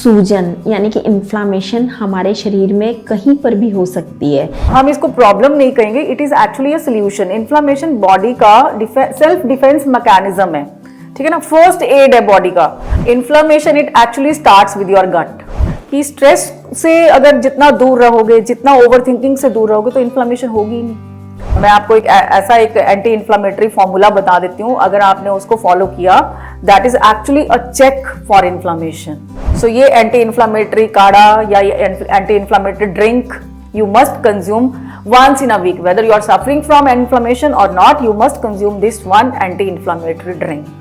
सूजन यानी कि इन्फ्लामेशन हमारे शरीर में कहीं पर भी हो सकती है। हम इसको प्रॉब्लम नहीं कहेंगे, it is actually a solution. Inflammation body का सेल्फ डिफेंस मैकेनिज्म है, ठीक है ना, फर्स्ट एड है बॉडी का। Inflammation it actually starts with your gut. कि स्ट्रेस से अगर जितना दूर रहोगे, जितना ओवर थिंकिंग से दूर रहोगे, तो इन्फ्लामेशन होगी ही नहीं। मैं आपको ऐसा एक एंटी इन्फ्लामेटरी फॉर्मूला बता देती हूँ, अगर आपने उसको फॉलो किया, that is actually a check for inflammation. So ये एंटी इन्फ्लामेटरी काढ़ा या anti inflammatory drink you must consume once in a week, whether you are suffering from inflammation or not, you must consume this one anti-inflammatory drink.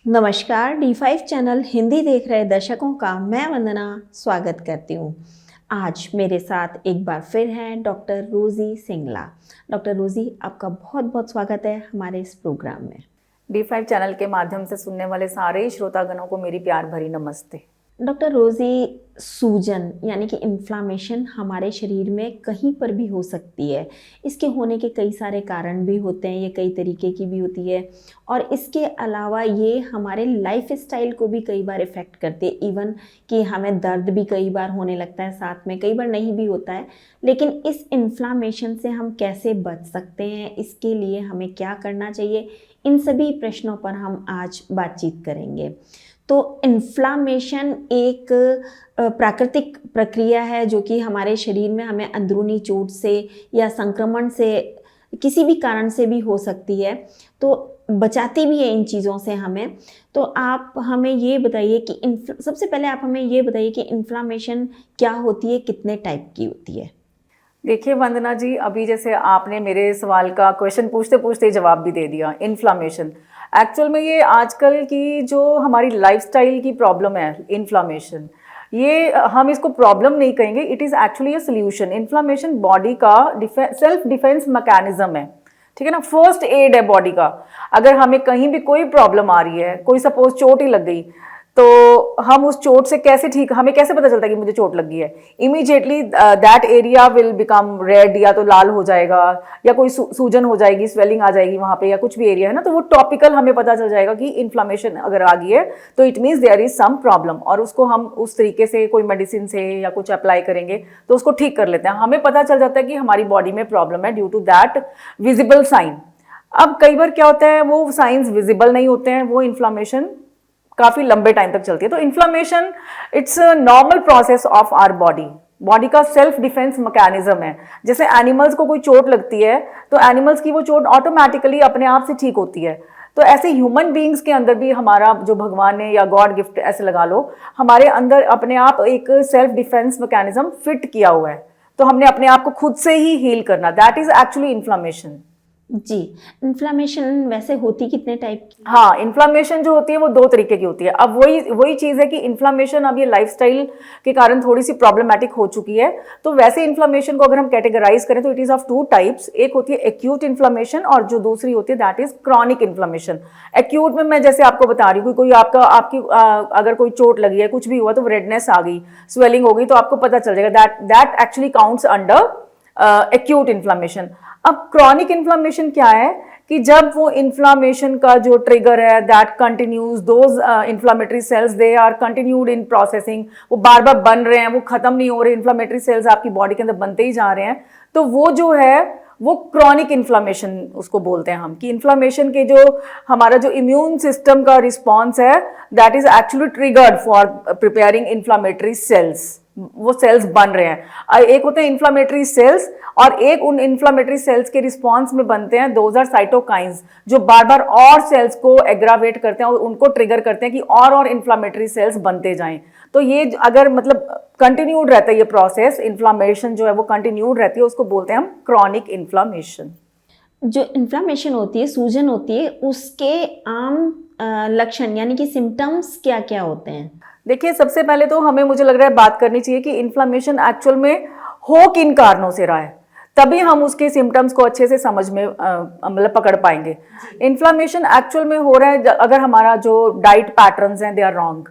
नमस्कार, D5 channel Hindi देख रहे दर्शकों का मैं वंदना स्वागत करती हूँ। आज मेरे साथ एक बार फिर हैं डॉक्टर रोजी सिंगला। डॉक्टर रोजी, आपका बहुत बहुत स्वागत है हमारे इस प्रोग्राम में। D5 चैनल के माध्यम से सुनने वाले सारे श्रोतागणों को मेरी प्यार भरी नमस्ते। डॉक्टर रोजी, सूजन यानी कि इन्फ्लामेशन हमारे शरीर में कहीं पर भी हो सकती है। इसके होने के कई सारे कारण भी होते हैं, ये कई तरीके की भी होती है, और इसके अलावा ये हमारे लाइफ स्टाइल को भी कई बार इफ़ेक्ट करती है। इवन कि हमें दर्द भी कई बार होने लगता है, साथ में कई बार नहीं भी होता है। लेकिन इस इन्फ्लामेशन से हम कैसे बच सकते हैं, इसके लिए हमें क्या करना चाहिए, इन सभी प्रश्नों पर हम आज बातचीत करेंगे। तो इन्फ्लामेशन एक प्राकृतिक प्रक्रिया है जो कि हमारे शरीर में हमें अंदरूनी चोट से या संक्रमण से किसी भी कारण से भी हो सकती है, तो बचाती भी है इन चीज़ों से हमें। तो आप हमें ये बताइए कि सबसे पहले आप हमें ये बताइए कि इन्फ्लामेशन क्या होती है, कितने टाइप की होती है। देखिए वंदना जी, अभी जैसे आपने मेरे सवाल का क्वेश्चन पूछते पूछते जवाब भी दे दिया। इन्फ्लामेशन एक्चुअल में ये आजकल की जो हमारी लाइफस्टाइल की प्रॉब्लम है, इन्फ्लामेशन, ये हम इसको प्रॉब्लम नहीं कहेंगे, it is actually a solution. Inflammation body का सेल्फ डिफेंस मैकेनिज्म है, ठीक है ना, फर्स्ट एड है बॉडी का। अगर हमें कहीं भी कोई प्रॉब्लम आ रही है, कोई सपोज चोट ही लग गई, तो हम उस चोट से कैसे ठीक, हमें कैसे पता चलता है कि मुझे चोट लगी है? Immediately that area will become red, या तो लाल हो जाएगा, या कोई सूजन हो जाएगी, स्वेलिंग आ जाएगी वहां पे, या कुछ भी एरिया है ना, तो वो टॉपिकल हमें पता चल जाएगा कि इन्फ्लामेशन अगर आ गई है तो it means there is some problem, और उसको हम उस तरीके से कोई मेडिसिन से या कुछ अप्लाई करेंगे तो उसको ठीक कर लेते हैं। हमें पता चल जाता है कि हमारी बॉडी में प्रॉब्लम है due to that visible sign. अब कई बार क्या होता है, वो साइंस विजिबल नहीं होते हैं, वो इन्फ्लामेशन काफी लंबे टाइम तक चलती है। तो inflammation it's a normal process of our body का सेल्फ डिफेंस मैकेनिज्म है। जैसे एनिमल्स को कोई चोट लगती है तो एनिमल्स की वो चोट ऑटोमेटिकली अपने आप से ठीक होती है। तो ऐसे ह्यूमन बीइंग्स के अंदर भी हमारा जो भगवान ने या गॉड गिफ्ट ऐसे लगा लो, हमारे अंदर अपने आप एक सेल्फ डिफेंस मैकेनिज्म फिट किया हुआ है। तो हमने अपने आप को खुद से ही हील करना, दैट इज एक्चुअली इन्फ्लामेशन। जी, इन्फ्लामेशन वैसे होती कितने टाइप की? हाँ, इन्फ्लामेशन जो होती है वो दो तरीके की होती है। अब वही चीज़ है कि इन्फ्लामेशन अब ये लाइफस्टाइल के कारण थोड़ी सी प्रॉब्लमेटिक हो चुकी है। तो वैसे इन्फ्लामेशन को अगर हम कैटेगराइज करें तो it is of two types. एक होती है एक्यूट इन्फ्लामेशन, और जो दूसरी होती है that is chronic inflammation. Acute में मैं जैसे आपको बता रही हूँ, कोई आपकी अगर कोई चोट लगी है, कुछ भी हुआ, तो रेडनेस आ गई, स्वेलिंग हो गई, तो आपको पता चल जाएगा that actually counts under acute inflammation. अब क्रॉनिक इन्फ्लामेशन क्या है कि जब वो इन्फ्लामेशन का जो ट्रिगर है that continues, those inflammatory cells they are continued in processing, वो बार बार बन रहे हैं, वो खत्म नहीं हो रहे, इन्फ्लामेटरी सेल्स आपकी बॉडी के अंदर बनते ही जा रहे हैं, तो वो जो है वो क्रॉनिक इन्फ्लामेशन उसको बोलते हैं हम। कि इन्फ्लामेशन के जो हमारा जो इम्यून सिस्टम का रिस्पॉन्स है that is actually triggered for preparing inflammatory sales, वो सेल्स बन रहे हैं। एक होते हैं इन्फ्लामेटरी सेल्स, और एक उन इन्फ्लामेटरी सेल्स के रिस्पॉन्स में बनते हैं दोज आर साइटोकाइंस, जो बार बार और सेल्स को एग्रावेट करते हैं और उनको ट्रिगर करते हैं कि और इन्फ्लामेटरी सेल्स बनते जाएं। तो ये अगर मतलब कंटिन्यूड रहता है ये प्रोसेस, इन्फ्लामेशन जो है वो कंटिन्यूड रहती है, उसको बोलते हैं हम क्रॉनिक इन्फ्लामेशन। जो इन्फ्लामेशन होती है, सूजन होती है, उसके आम लक्षण यानी कि सिम्टम्स क्या क्या होते हैं? देखिए, सबसे पहले तो हमें, मुझे लग रहा है, बात करनी चाहिए कि इन्फ्लामेशन एक्चुअल में हो किन कारणों से रहा है, तभी हम उसके सिम्टम्स को अच्छे से समझ में मतलब पकड़ पाएंगे। इन्फ्लामेशन एक्चुअल में हो रहा है अगर हमारा जो डाइट पैटर्न्स हैं दे आर रॉन्ग,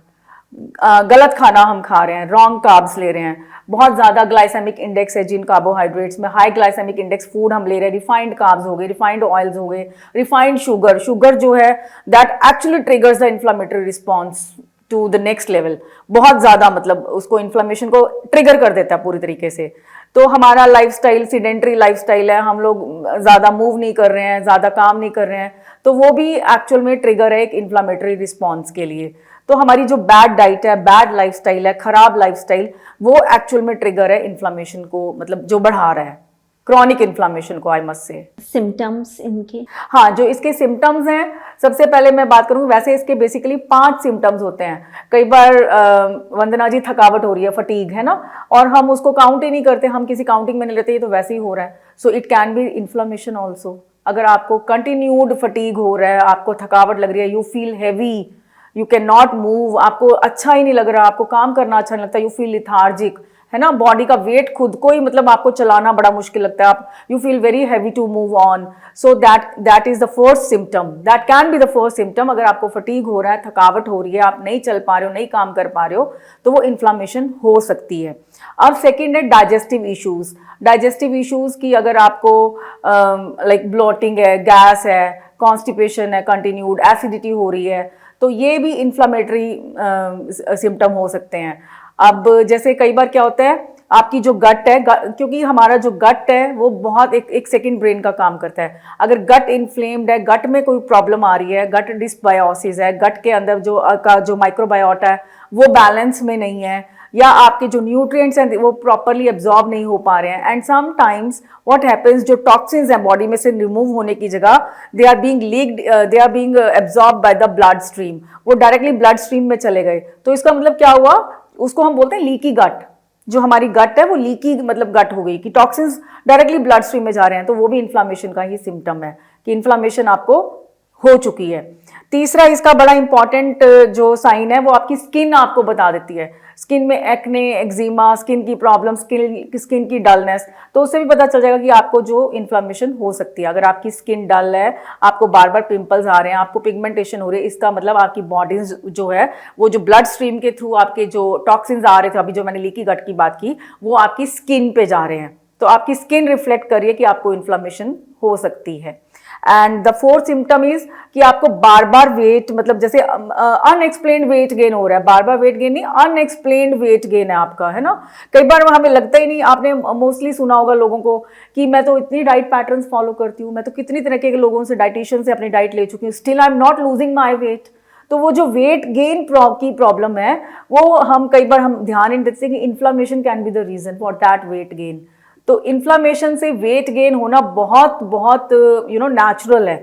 गलत खाना हम खा रहे हैं, रॉन्ग कार्ब्स ले रहे हैं, बहुत ज़्यादा ग्लाइसेमिक इंडेक्स है जिन कार्बोहाइड्रेट्स में, हाई ग्लाइसेमिक इंडेक्स फूड हम ले रहे हैं, रिफाइंड कार्ब्स हो गए, रिफाइंड ऑयल्स हो गए, रिफाइंड शुगर जो है that actually triggers the inflammatory response to the next level, बहुत ज़्यादा मतलब उसको इन्फ्लामेशन को ट्रिगर कर देता है पूरी तरीके से। तो हमारा लाइफस्टाइल सीडेंटरी लाइफस्टाइल है, हम लोग ज़्यादा मूव नहीं कर रहे हैं, ज़्यादा काम नहीं कर रहे हैं, तो वो भी एक्चुअल में ट्रिगर है एक इन्फ्लामेटरी रिस्पॉन्स के लिए। तो हमारी जो बैड डाइट है, बैड लाइफस्टाइल है, खराब लाइफस्टाइल, वो एक्चुअल में ट्रिगर है इन्फ्लामेशन को, मतलब जो बढ़ा रहा है क्रॉनिक इन्फ्लामेशन को, आई मस्ट से। सिम्टम्स इनके? हाँ, जो इसके सिम्टम्स हैं, सबसे पहले मैं बात करूँ, वैसे इसके बेसिकली 5 सिम्टम्स होते हैं। कई बार वंदना जी थकावट हो रही है, फटीग है ना, और हम उसको काउंट ही नहीं करते, हम किसी काउंटिंग में नहीं लेते, ये तो वैसे ही हो रहा है। So it can B inflammation also. अगर आपको कंटिन्यूड फटीग हो रहा है, आपको थकावट लग रही है, you feel heavy, you can not move, आपको अच्छा ही नहीं लग रहा, आपको काम करना अच्छा नहीं लगता, यू फील लिथार्जिक, है ना, बॉडी का वेट खुद को ही मतलब आपको चलाना बड़ा मुश्किल लगता है, आप you feel very heavy to move on. So that is the first symptom, that can be the first symptom. अगर आपको फटीग हो रहा है, थकावट हो रही है, आप नहीं चल पा रहे हो, नहीं काम कर पा रहे हो, तो वो इन्फ्लामेशन हो सकती है। अब सेकेंड है डाइजेस्टिव इश्यूज। डाइजेस्टिव इश्यूज की अगर आपको लाइक ब्लोटिंग है, गैस है, कॉन्स्टिपेशन है, कंटिन्यूड एसिडिटी हो रही है, तो ये भी इन्फ्लामेटरी सिम्टम हो सकते हैं। अब जैसे कई बार क्या होता है, आपकी जो गट है, क्योंकि हमारा जो गट है वो बहुत एक सेकंड ब्रेन का काम करता है। अगर गट इन्फ्लेम्ड है, गट में कोई प्रॉब्लम आ रही है, गट डिस्बायोसिस है, गट के अंदर जो माइक्रोबायोटा है वो बैलेंस में नहीं है, या आपके जो न्यूट्रिएंट्स हैं वो प्रॉपरली एब्जॉर्ब नहीं हो पा रहे हैं, एंड समटाइम्स व्हाट हैपेंस, जो टॉक्सिन्स हैं बॉडी में से रिमूव होने की जगह they are being absorb by the blood stream, वो डायरेक्टली ब्लड स्ट्रीम में चले गए। तो इसका मतलब क्या हुआ, उसको हम बोलते हैं लीकी गट। जो हमारी गट है वो लीकी मतलब गट हो गई कि टॉक्सिन्स डायरेक्टली ब्लड स्ट्रीम में जा रहे हैं, तो वो भी इन्फ्लामेशन का ही सिम्टम है कि इन्फ्लामेशन आपको हो चुकी है। तीसरा इसका बड़ा इंपॉर्टेंट जो साइन है वो आपकी स्किन आपको बता देती है। स्किन में एक्ने, एक्जिमा, स्किन की प्रॉब्लम, स्किन की डलनेस, तो उससे भी पता चल जाएगा कि आपको जो इन्फ्लामेशन हो सकती है। अगर आपकी स्किन डल है, आपको बार बार पिंपल्स आ रहे हैं, आपको पिगमेंटेशन हो रही है, इसका मतलब आपकी बॉडी जो है वो जो ब्लड स्ट्रीम के थ्रू आपके जो टॉक्सिन्स आ रहे थे, अभी जो मैंने लीकी गट की बात की, वो आपकी स्किन पे जा रहे हैं, तो आपकी स्किन रिफ्लेक्ट कर रही है कि आपको इन्फ्लामेशन हो सकती है। And the fourth symptom is कि आपको बार बार वेट, मतलब जैसे अनएक्सप्लेन्ड वेट गेन हो रहा है, बार बार वेट गेन नहीं, अनएक्सप्लेन्ड वेट गेन है आपका, है ना। कई बार हमें लगता ही नहीं, आपने मोस्टली सुना होगा लोगों को कि मैं तो इतनी डाइट पैटर्न्स फॉलो करती हूँ, मैं तो कितनी तरह के लोगों से, डाइटिशियन से अपनी डाइट ले चुकी हूँ, still I am not losing my weight. तो वो जो वेट गेन की प्रॉब्लम है, वो हम कई बार हम ध्यान नहीं देते कि inflammation can be the reason for that weight gain. तो इन्फ्लामेशन से वेट गेन होना बहुत बहुत नेचुरल है।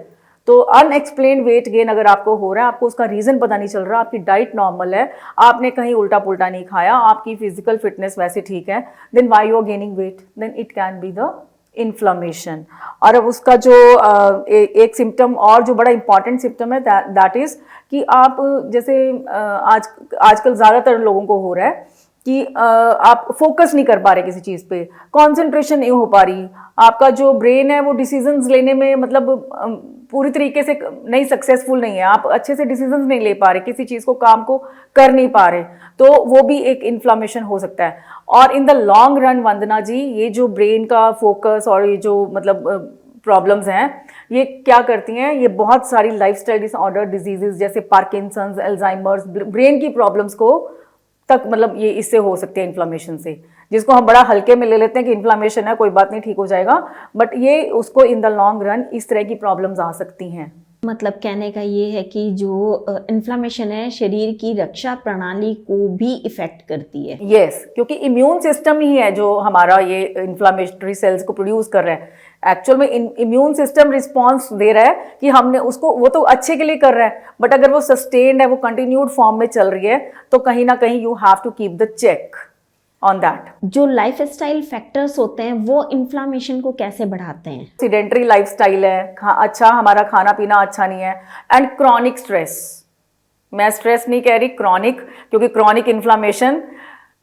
तो अनएक्सप्लेन्ड वेट गेन अगर आपको हो रहा है, आपको उसका रीजन पता नहीं चल रहा, आपकी डाइट नॉर्मल है, आपने कहीं उल्टा पुल्टा नहीं खाया, आपकी फिजिकल फिटनेस वैसे ठीक है, then why you are gaining weight, then it can be the inflammation. और अब उसका जो एक सिम्टम और जो बड़ा इंपॉर्टेंट सिम्टम है, दैट इज कि आप जैसे आजकल ज़्यादातर लोगों को हो रहा है कि आप फोकस नहीं कर पा रहे किसी चीज़ पे, कंसंट्रेशन नहीं हो पा रही, आपका जो ब्रेन है वो डिसीजंस लेने में मतलब पूरी तरीके से नहीं सक्सेसफुल नहीं है, आप अच्छे से डिसीजंस नहीं ले पा रहे, किसी चीज़ को काम को कर नहीं पा रहे, तो वो भी एक इन्फ्लामेशन हो सकता है। और इन द लॉन्ग रन वंदना जी, ये जो ब्रेन का फोकस और ये जो मतलब प्रॉब्लम्स हैं, ये क्या करती हैं, ये बहुत सारी लाइफस्टाइल डिसऑर्डर डिजीजेस जैसे पार्किंसंस, अल्जाइमर्स, ब्रेन की प्रॉब्लम्स को तक मतलब ये इससे हो सकते हैं इन्फ्लामेशन से, जिसको हम बड़ा हल्के में ले लेते हैं कि इन्फ्लामेशन है कोई बात नहीं ठीक हो जाएगा, बट ये उसको इन द लॉन्ग रन इस तरह की प्रॉब्लम्स आ सकती हैं। मतलब कहने का ये है कि जो इन्फ्लामेशन है शरीर की रक्षा प्रणाली को भी इफेक्ट करती है। यस, क्योंकि इम्यून सिस्टम ही है जो हमारा ये इन्फ्लामेटरी सेल्स को प्रोड्यूस कर रहा है। एक्चुअल में इम्यून सिस्टम रिस्पॉन्स दे रहा है कि हमने उसको, वो तो अच्छे के लिए कर रहा है, बट अगर वो सस्टेन्ड है, वो कंटिन्यूड फॉर्म में चल रही है, तो कहीं ना कहीं you have to keep the check on that. जो लाइफस्टाइल फैक्टर्स होते हैं वो इन्फ्लामेशन को कैसे बढ़ाते हैं? सीडेंटरी लाइफस्टाइल है, अच्छा हमारा खाना पीना अच्छा नहीं है, एंड क्रॉनिक स्ट्रेस। मैं स्ट्रेस नहीं कह रही, क्रॉनिक, क्योंकि chronic inflammation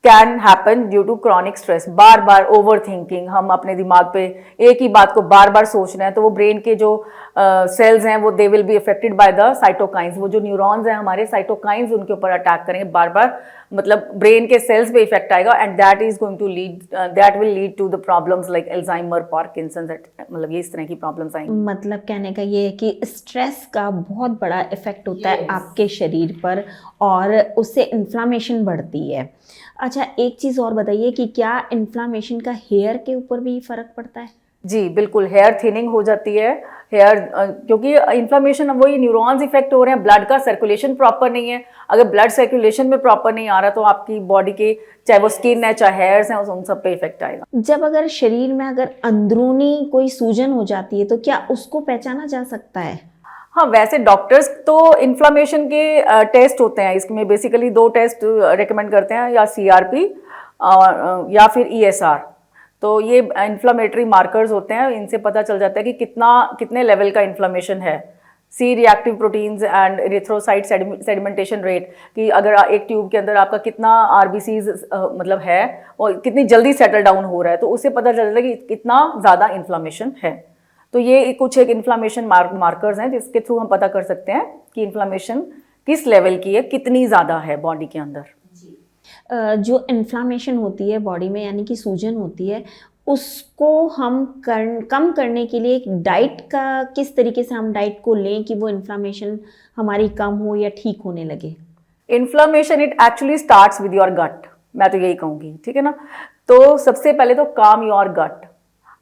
can happen due to chronic stress. बार बार ओवर थिंकिंग, हम अपने दिमाग पे एक ही बात को बार बार सोच रहे हैं, तो वो ब्रेन के जो सेल्स हैं वो they will be affected by the cytokines. वो जो न्यूरॉन्स हैं हमारे, साइटोकाइंस उनके ऊपर अटैक करेंगे बार बार, मतलब ब्रेन के सेल्स पे इफेक्ट आएगा, and that is going to lead, that will lead to the problems like Alzheimer, Parkinson's, मतलब ये इस तरह की प्रॉब्लम्स आएंगी। मतलब कहने का ये है कि स्ट्रेस का बहुत बड़ा इफेक्ट होता है आपके शरीर पर और उससे इन्फ्लामेशन बढ़ती है। अच्छा, एक चीज़ और बताइए कि क्या इन्फ्लामेशन का हेयर के ऊपर भी फर्क पड़ता है? जी बिल्कुल, हेयर थिनिंग हो जाती है, हेयर क्योंकि इन्फ्लामेशन वही न्यूरॉन्स इफेक्ट हो रहे हैं, ब्लड का सर्कुलेशन प्रॉपर नहीं है। अगर ब्लड सर्कुलेशन में प्रॉपर नहीं आ रहा तो आपकी बॉडी के, चाहे वो स्किन है चाहे हेयर्स हैं, उन सब पे इफेक्ट आएगा। जब अगर शरीर में अगर अंदरूनी कोई सूजन हो जाती है तो क्या उसको पहचाना जा सकता है? हाँ, वैसे डॉक्टर्स तो इन्फ्लामेशन के टेस्ट होते हैं, इसमें बेसिकली 2 टेस्ट रेकमेंड करते हैं, या CRP या फिर ESR। तो ये इन्फ्लामेटरी मार्कर्स होते हैं, इनसे पता चल जाता है कि कितने लेवल का इन्फ्लामेशन है। C reactive proteins and erythrocyte sedimentation rate, कि अगर एक ट्यूब के अंदर आपका कितना RBCs मतलब है और कितनी जल्दी सेटल डाउन हो रहा है, तो उससे पता चल जाता है कि कितना ज़्यादा इन्फ्लामेशन है। तो ये कुछ एक इन्फ्लामेशन मार्कर्स हैं जिसके थ्रू हम पता कर सकते हैं कि इन्फ्लामेशन किस लेवल की है, कितनी ज़्यादा है बॉडी के अंदर। जो इन्फ्लामेशन होती है बॉडी में, यानी कि सूजन होती है, उसको हम कम करने के लिए एक डाइट का, किस तरीके से हम डाइट को लें कि वो इन्फ्लामेशन हमारी कम हो या ठीक होने लगे? Inflammation it actually starts with your gut, मैं तो यही कहूँगी, ठीक है ना। तो सबसे पहले तो काम योर गट,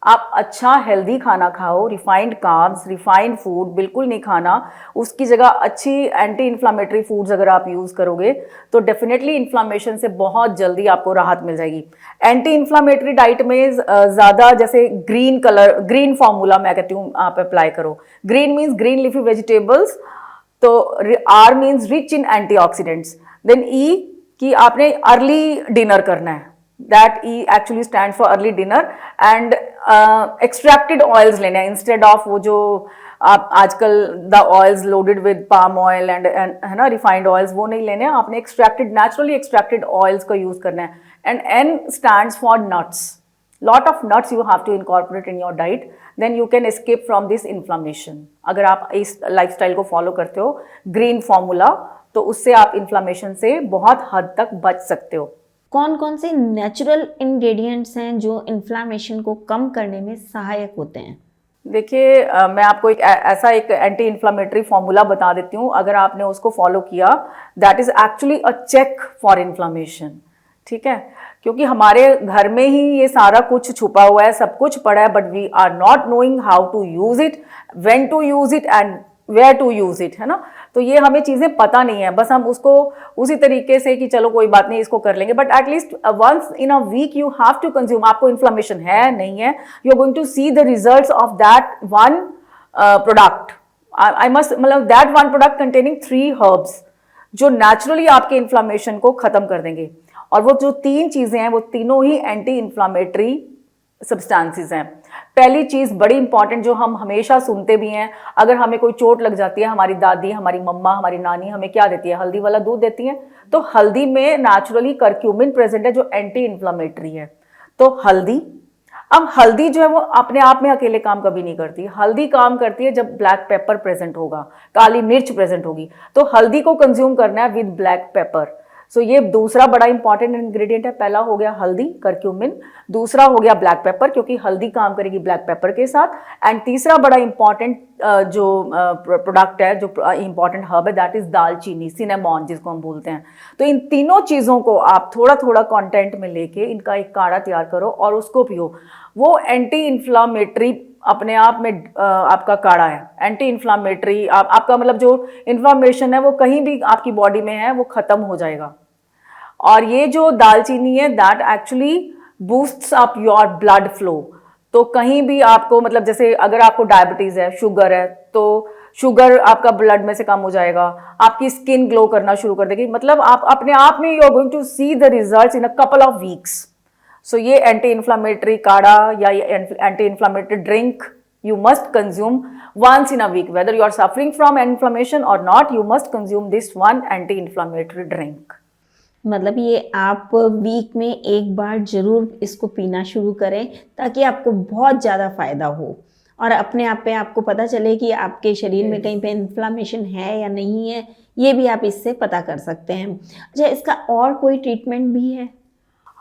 आप अच्छा हेल्दी खाना खाओ, रिफाइंड कार्ब्स, रिफाइंड फूड बिल्कुल नहीं खाना, उसकी जगह अच्छी एंटी इन्फ्लामेटरी फूड्स अगर आप यूज़ करोगे तो डेफिनेटली इन्फ्लामेशन से बहुत जल्दी आपको राहत मिल जाएगी। एंटी इन्फ्लामेटरी डाइट में ज़्यादा जैसे ग्रीन फार्मूला मैं कहती हूँ आप अप्लाई करो। Green means green leafy vegetables, तो R means rich in antioxidants. Then E कि आपने अर्ली डिनर करना है, that E actually stands for early dinner, and extracted oils लेने हैं इंस्टेड ऑफ वो जो आप आजकल the oils loaded with palm oil and है ना रिफाइंड ऑयल्स, वो नहीं लेने हैं आपने, एक्सट्रैक्टेड नेचुरली एक्सट्रैक्टेड ऑयल्स का यूज करना है। And N stands for nuts, lot of nuts you have to incorporate in your diet, then you can escape from this inflammation। अगर आप इस लाइफस्टाइल को फॉलो करते हो ग्रीन फॉर्मूला, तो उससे आप इन्फ्लामेशन से बहुत हद तक बच सकते हो। कौन कौन से नेचुरल इंग्रेडिएंट्स हैं जो इन्फ्लामेशन को कम करने में सहायक होते हैं? देखिए मैं आपको ऐसा एक एंटी इन्फ्लामेटरी फॉर्मूला बता देती हूँ, अगर आपने उसको फॉलो किया, that is actually a check for inflammation, ठीक है। क्योंकि हमारे घर में ही ये सारा कुछ छुपा हुआ है, सब कुछ पड़ा है, but we are not knowing how to use it, when to use it and where to use it, है ना। तो ये हमें चीज़ें पता नहीं है, बस हम उसको उसी तरीके से कि चलो कोई बात नहीं इसको कर लेंगे, but at least once in a week you have to consume. आपको इन्फ्लामेशन है नहीं है, you are going to see the results of that one product. I must मतलब that one product containing 3 herbs जो नेचुरली आपके इन्फ्लामेशन को खत्म कर देंगे। और वो जो 3 चीज़ें हैं वो तीनों ही एंटी इन्फ्लामेटरी सब्सटेंसेस हैं। पहली चीज़ बड़ी इंपॉर्टेंट जो हम हमेशा सुनते भी हैं, अगर हमें कोई चोट लग जाती है, हमारी दादी, हमारी मम्मा, हमारी नानी हमें क्या देती है, हल्दी वाला दूध देती है। तो हल्दी में नेचुरली करक्यूमिन प्रेजेंट है जो एंटी इन्फ्लामेटरी है। तो हल्दी, अब हल्दी जो है वो अपने आप में अकेले काम कभी नहीं करती, हल्दी काम करती है जब ब्लैक पेपर प्रेजेंट होगा, काली मिर्च प्रेजेंट होगी, तो हल्दी को कंज्यूम करना है विद ब्लैक पेपर। सो ये दूसरा बड़ा इंपॉर्टेंट इंग्रेडिएंट है। पहला हो गया हल्दी, करक्यूमिन, दूसरा हो गया ब्लैक पेपर क्योंकि हल्दी काम करेगी ब्लैक पेपर के साथ, एंड तीसरा बड़ा इंपॉर्टेंट जो प्रोडक्ट है, जो इंपॉर्टेंट हर्ब है, दैट इज दालचीनी, सिनेमॉन जिसको हम बोलते हैं। तो इन तीनों चीज़ों को आप थोड़ा थोड़ा कंटेंट में लेके इनका एक काढ़ा तैयार करो और उसको पियो। वो एंटी इन्फ्लामेटरी अपने आप में आपका काढ़ा है, एंटी इन्फ्लामेटरी, आपका मतलब जो इन्फ्लामेशन है वो कहीं भी आपकी बॉडी में है वो खत्म हो जाएगा। और ये जो दालचीनी है that actually boosts up your blood flow. तो कहीं भी आपको मतलब जैसे अगर आपको डायबिटीज है, शुगर है, तो शुगर आपका ब्लड में से कम हो जाएगा, आपकी स्किन ग्लो करना शुरू कर देगी, मतलब आप अपने आप में you are going to see the results in a couple of weeks. So ये एंटी इन्फ्लामेटरी काढ़ा या anti inflammatory drink you must consume once in a week, whether you are suffering from inflammation or not, you must consume this one anti-inflammatory drink। मतलब ये आप week में एक बार ज़रूर इसको पीना शुरू करें ताकि आपको बहुत ज़्यादा फ़ायदा हो और अपने आप पे आपको पता चले कि आपके शरीर में कहीं पे इन्फ्लामेशन है या नहीं है, ये भी आप इससे पता कर सकते हैं। अच्छा, इसका और कोई ट्रीटमेंट भी है?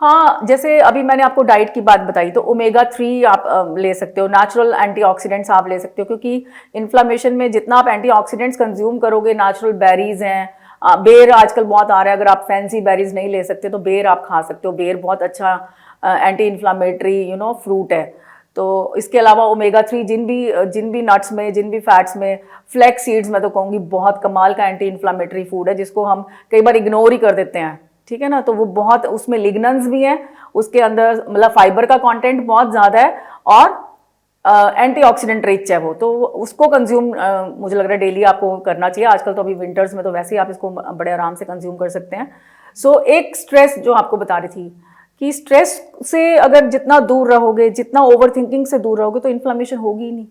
हाँ, जैसे अभी मैंने आपको डाइट की बात बताई, तो ओमेगा 3 आप ले सकते हो, नेचुरल एंटीऑक्सीडेंट्स आप ले सकते हो, क्योंकि इन्फ्लामेशन में जितना आप एंटीऑक्सीडेंट्स कंज्यूम करोगे, नेचुरल बेरीज हैं, बेर आजकल बहुत आ रहा है, अगर आप फैंसी बेरीज नहीं ले सकते तो बेर आप खा सकते हो। बेर बहुत अच्छा एंटी इन्फ्लामेटरी फ्रूट है। तो इसके अलावा ओमेगा 3 जिन भी नट्स में, जिन भी फैट्स में, फ्लैक्स सीड्स मैं तो कहूँगी बहुत कमाल का एंटी इन्फ्लामेटरी फूड है, जिसको हम कई बार इग्नोर ही कर देते हैं, ठीक है ना। तो वो बहुत, उसमें लिग्नन्स भी हैं, उसके अंदर मतलब फाइबर का कंटेंट बहुत ज़्यादा है और एंटीऑक्सीडेंट रिच है वो, तो उसको कंज्यूम मुझे लग रहा है डेली आपको करना चाहिए। आजकल तो अभी विंटर्स में तो वैसे ही आप इसको बड़े आराम से कंज्यूम कर सकते हैं। सो एक स्ट्रेस जो आपको बता रही थी कि स्ट्रेस से अगर जितना दूर रहोगे, जितना ओवर थिंकिंग से दूर रहोगे, तो इन्फ्लामेशन होगी ही नहीं।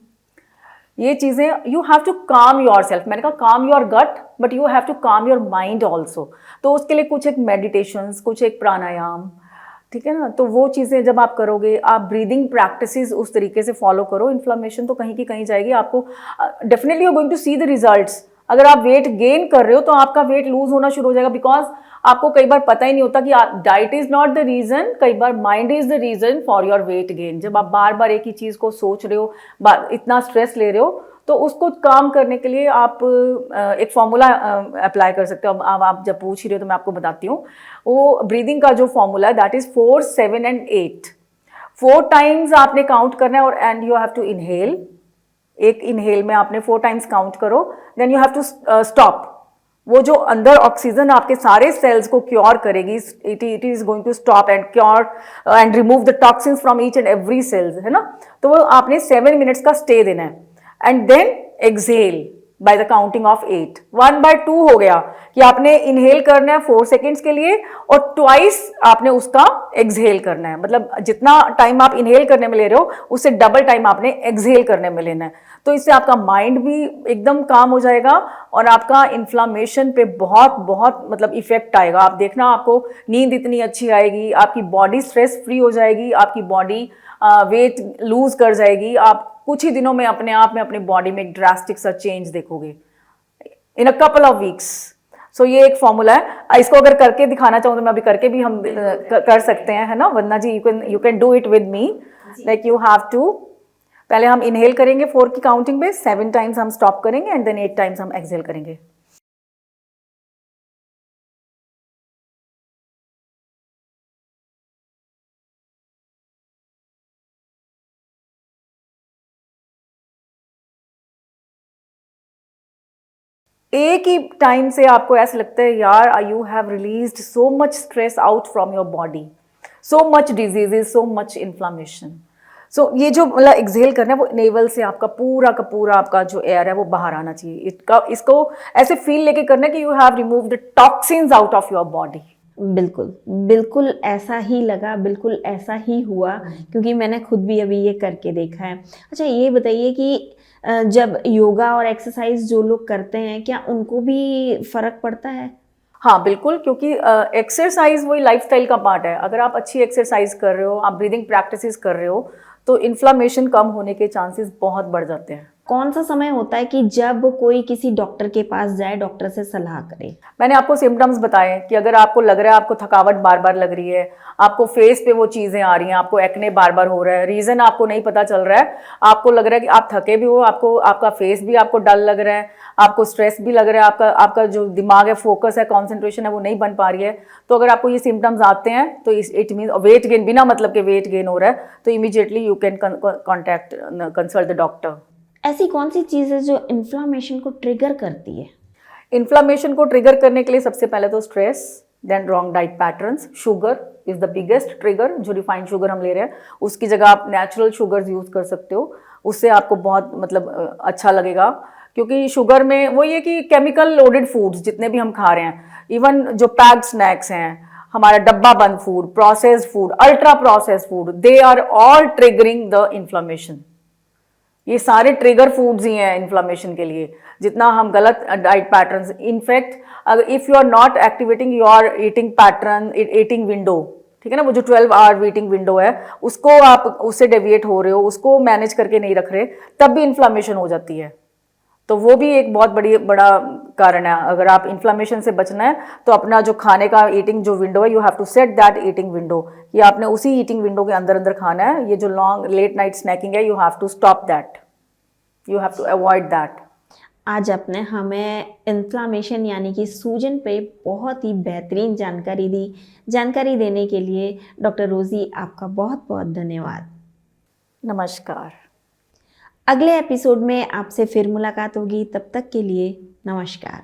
ये चीज़ें you have to calm your self, मैंने कहा calm your gut, but you have to calm your mind also. तो उसके लिए कुछ एक मेडिटेशंस, कुछ एक प्राणायाम, ठीक है ना। तो वो चीज़ें जब आप करोगे, आप ब्रीदिंग प्रैक्टिसेस उस तरीके से फॉलो करो, इन्फ्लामेशन तो कहीं की कहीं जाएगी। आपको definitely you going to see the results. अगर आप वेट गेन कर रहे हो तो आपका वेट लूज होना शुरू हो जाएगा, बिकॉज आपको कई बार पता ही नहीं होता कि diet is not the reason, कई बार mind is the reason for your weight gain. जब आप बार बार एक ही चीज़ को सोच रहे हो, इतना स्ट्रेस ले रहे हो, तो उसको काम करने के लिए आप एक फॉर्मूला अप्लाई कर सकते हो। अब आप जब पूछ ही रहे हो तो मैं आपको बताती हूँ। वो ब्रीदिंग का जो फॉर्मूला है दैट इज 4, 7 and 8। 4 टाइम्स आपने काउंट करना है और and you have to inhale. एक इनहेल में आपने 4 टाइम्स काउंट करो, then you have to stop. वो जो अंदर ऑक्सीजन आपके सारे सेल्स को क्योर करेगी, it is going to stop and cure and remove the toxins from each and every cells, है ना। तो वो आपने 7 मिनट्स का स्टे देना है and then exhale by the counting of 8। 1/2 हो गया कि आपने इनहेल करना है 4 सेकेंड्स के लिए और ट्वाइस आपने उसका एक्सहेल करना है। मतलब जितना टाइम आप इनहेल करने में ले रहे हो उससे डबल टाइम आपने एक्सहेल करने में लेना है। तो इससे आपका माइंड भी एकदम काम हो जाएगा और आपका इन्फ्लामेशन पे बहुत बहुत मतलब इफेक्ट आएगा। आप देखना, आपको नींद इतनी अच्छी आएगी, आपकी बॉडी स्ट्रेस फ्री हो जाएगी, आपकी बॉडी वेट लूज कर जाएगी। आप कुछ ही दिनों में अपने आप में अपनी बॉडी में एक ड्रास्टिक सा चेंज देखोगे इन a couple of weeks. So ये एक फॉर्मूला है। इसको अगर करके दिखाना चाहूँ तो मैं अभी करके भी हम कर सकते हैं, है ना Vandana ji. You can do it with me. Like you have to, पहले हम इनहेल करेंगे 4 की काउंटिंग पे, 7 टाइम्स हम स्टॉप करेंगे एंड देन 8 टाइम्स हम एक्सहेल करेंगे। एक ही टाइम से आपको ऐसा लगता है यार you have released so much stress out from your body, so much diseases, so much inflammation. So ये जो मतलब एक्सहेल करना है वो नेवल से आपका पूरा का पूरा आपका जो एयर है वो बाहर आना चाहिए। इसको ऐसे फील लेके करना है कि you have removed the toxins out of your body. बिल्कुल बिल्कुल ऐसा ही लगा, बिल्कुल ऐसा ही हुआ, क्योंकि मैंने खुद भी अभी ये करके देखा है। अच्छा, ये बताइए कि जब योगा और एक्सरसाइज जो लोग करते हैं, क्या उनको भी फर्क पड़ता है? हाँ बिल्कुल, क्योंकि एक्सरसाइज वही लाइफस्टाइल का पार्ट है। अगर आप अच्छी एक्सरसाइज कर रहे हो, आप ब्रीदिंग प्रैक्टिसेस कर रहे हो, तो इन्फ्लामेशन कम होने के चांसेस बहुत बढ़ जाते हैं। कौन सा समय होता है कि जब कोई किसी डॉक्टर के पास जाए, डॉक्टर से सलाह करे? मैंने आपको सिम्टम्स बताए कि अगर आपको लग रहा है आपको थकावट बार बार लग रही है, आपको फेस पे वो चीज़ें आ रही हैं, आपको एक्ने बार बार हो रहा है, रीज़न आपको नहीं पता चल रहा है, आपको लग रहा है कि आप थके भी हो, आपका फेस भी आपको डल लग रहा है, आपको स्ट्रेस भी लग रहा है, आपका जो दिमाग है, फोकस है, कॉन्सेंट्रेशन है, वो नहीं बन पा रही है, तो अगर आपको ये सिम्टम्स आते हैं तो इट मीन वेट गेन, बिना मतलब के वेट गेन हो रहा है, तो immediately you can contact consult the doctor. ऐसी कौन सी चीज़ है जो इन्फ्लामेशन को ट्रिगर करती है? इन्फ्लामेशन को ट्रिगर करने के लिए सबसे पहले तो stress, then wrong diet patterns, sugar is the biggest trigger. जो रिफाइंड शुगर हम ले रहे हैं उसकी जगह आप नेचुरल शुगर्स यूज़ कर सकते हो, उससे आपको बहुत मतलब अच्छा लगेगा। क्योंकि शुगर में वो ये कि केमिकल लोडेड फूड्स जितने भी हम खा रहे हैं, इवन जो पैक्ड स्नैक्स हैं, हमारा डब्बा बंद food, processed food, ultra processed food, they are all triggering the inflammation. ये सारे ट्रिगर फूड्स ही हैं इन्फ्लामेशन के लिए। जितना हम गलत डाइट पैटर्न्स, इनफैक्ट अगर if you are not activating your eating pattern, eating window, ठीक है ना, वो जो 12 आवर ईटिंग विंडो है उसको आप उससे डेविएट हो रहे हो, उसको मैनेज करके नहीं रख रहे, तब भी इन्फ्लामेशन हो जाती है। तो वो भी एक बहुत बड़ा कारण है। अगर आप इन्फ्लामेशन से बचना है तो अपना जो खाने का ईटिंग जो विंडो है, you have to set that eating window, कि आपने उसी ईटिंग विंडो के अंदर अंदर खाना है। ये जो लॉन्ग लेट नाइट स्नैकिंग है, you have to stop that, you have to avoid that. आज आपने हमें इन्फ्लामेशन यानी कि सूजन पे बहुत ही बेहतरीन जानकारी दी। जानकारी देने के लिए डॉक्टर रोज़ी आपका बहुत बहुत धन्यवाद। नमस्कार। अगले एपिसोड में आपसे फिर मुलाकात होगी, तब तक के लिए नमस्कार।